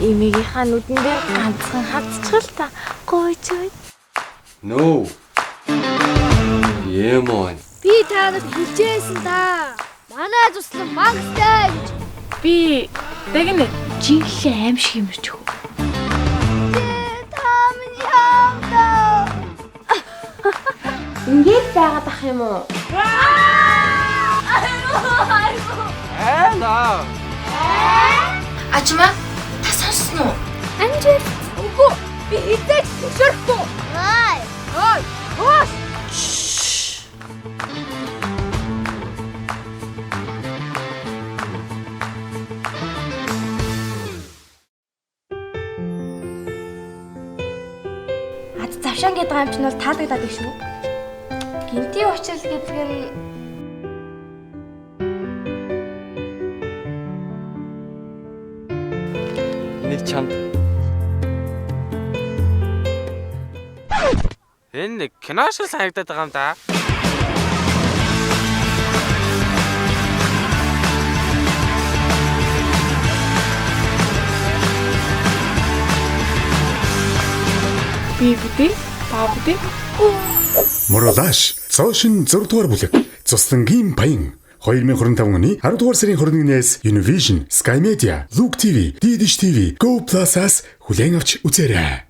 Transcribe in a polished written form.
Эмээгийнхаа нүдэн дээр ганцхан хавцчихвал та гойж бай. No. Емон. Би танад хэлжсэн та. Манай туслан мангастай гэж. Би дагна жинхэнэ аим шиг юмэрч хөө. Та миний хамтаа. Ингээд байгаад ах юм уу? Аа. Ачма та сонссон уу? Анжи. Үгүй би эдэж зөвшөөрөхгүй. Ай. Хоос. Ад завшаан гэдэг юм чинь бол таалагдаад их шүү. Гинтийн учрал гэдэг нь Нэг чамд. Энэ нэг кино шиг санагдаад байгаа юм да. би бүдэ, та бүдэ. Моролаш цоошин 6 дугаар бүлэг Цуслангийн баян 2025 оны 10 дугаар сарын 21-ээс Univision, Sky Media, Look TV, Didish TV, Go Plus-аас хүлээн авч үзээрэй.